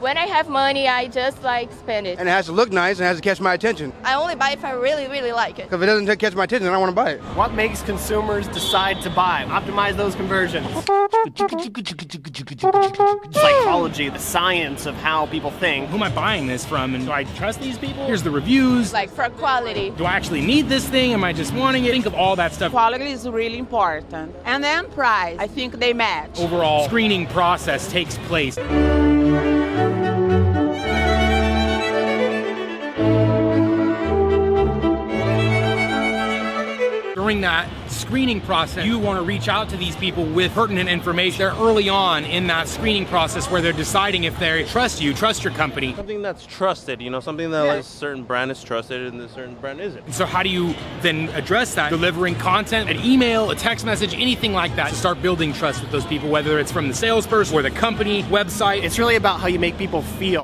When I have money, I just like spend it. And it has to look nice and it has to catch my attention. I only buy if I really, really like it. Because if it doesn't catch my attention, I don't want to buy it. What makes consumers decide to buy? Optimize those conversions. Psychology, the science of how people think. Who am I buying this from, and do I trust these people? Here's the reviews. Like for quality. Do I actually need this thing? Am I just wanting it? Think of all that stuff. Quality is really important. And then price, I think they match. Overall screening process takes place. During that screening process, you want to reach out to these people with pertinent information. They're early on in that screening process where they're deciding if they trust you, trust your company. Something that's trusted, you know, something that like a certain brand is trusted and a certain brand isn't. So how do you then address that? Delivering content, an email, a text message, anything like that to start building trust with those people, whether it's from the salesperson or the company, website. It's really about how you make people feel.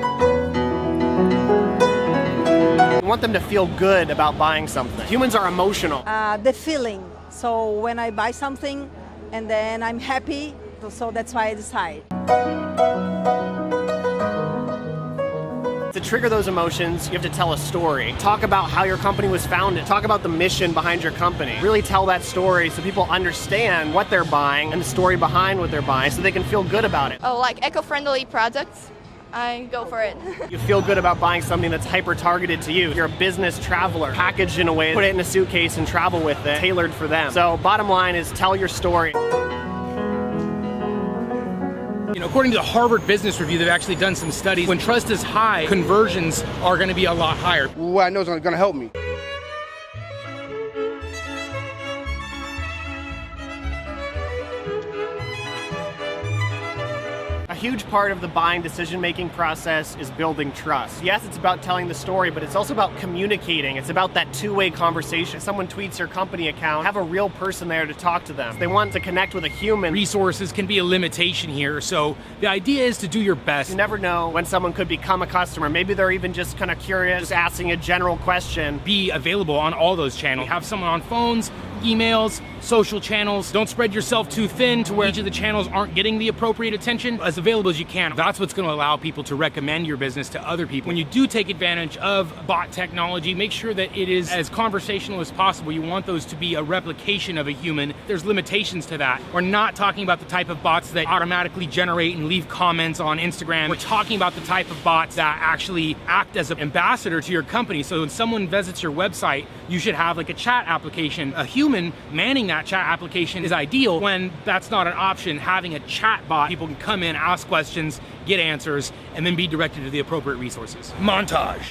You want them to feel good about buying something. Humans are emotional. The feeling. So when I buy something and then I'm happy, so that's why I decide. To trigger those emotions, you have to tell a story. Talk about how your company was founded. Talk about the mission behind your company. Really tell that story so people understand what they're buying and the story behind what they're buying so they can feel good about it. Oh, like eco-friendly products? I go for it. You feel good about buying something that's hyper-targeted to you. You're a business traveler, packaged in a way, put it in a suitcase and travel with it, tailored for them. So bottom line is tell your story. You know, according to the Harvard Business Review, they've actually done some studies. When trust is high, conversions are going to be a lot higher. Well, I know it's going to help me. A huge part of the buying decision-making process is building trust. Yes, it's about telling the story, but it's also about communicating. It's about that two-way conversation. If someone tweets your company account, have a real person there to talk to them. If they want to connect with a human. Resources can be a limitation here, so the idea is to do your best. You never know when someone could become a customer. Maybe they're even just kind of curious, just asking a general question. Be available on all those channels. Have someone on phones, emails, social channels. Don't spread yourself too thin to where each of the channels aren't getting the appropriate attention. As available as you can. That's what's going to allow people to recommend your business to other people. When you do take advantage of bot technology, make sure that it is as conversational as possible. You want those to be a replication of a human. There's limitations to that. We're not talking about the type of bots that automatically generate and leave comments on Instagram. We're talking about the type of bots that actually act as an ambassador to your company. So when someone visits your website, you should have like a chat application. A human manning that chat application is ideal. When that's not an option, having a chat bot, people can come in, ask questions, get answers, and then be directed to the appropriate resources. Montage.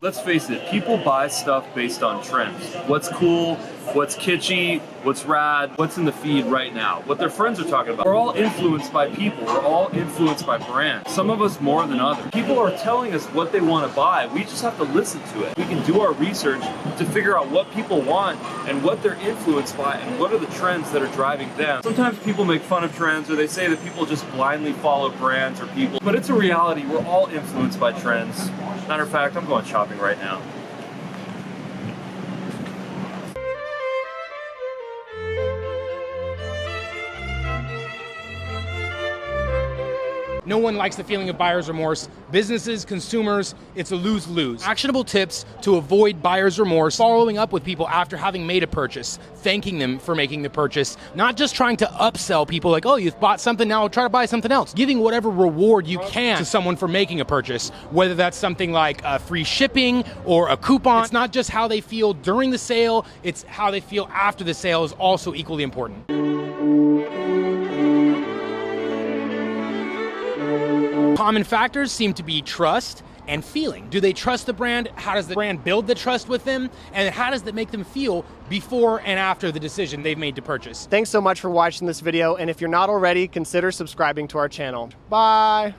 Let's face it, people buy stuff based on trends. What's cool, what's kitschy, what's rad, what's in the feed right now, what their friends are talking about. We're all influenced by people. We're all influenced by brands. Some of us more than others. People are telling us what they want to buy. We just have to listen to it. We can do our research to figure out what people want and what they're influenced by and what are the trends that are driving them. Sometimes people make fun of trends or they say that people just blindly follow brands or people, but it's a reality. We're all influenced by trends. Matter of fact, I'm going shopping right now. No one likes the feeling of buyer's remorse. Businesses, consumers, it's a lose-lose. Actionable tips to avoid buyer's remorse: following up with people after having made a purchase, thanking them for making the purchase, not just trying to upsell people like, oh, you've bought something, now try to buy something else. Giving whatever reward you can to someone for making a purchase, whether that's something like free shipping or a coupon. It's not just how they feel during the sale, it's how they feel after the sale is also equally important. Common factors seem to be trust and feeling. Do they trust the brand? How does the brand build the trust with them? And how does that make them feel before and after the decision they've made to purchase? Thanks so much for watching this video, and if you're not already, consider subscribing to our channel. Bye!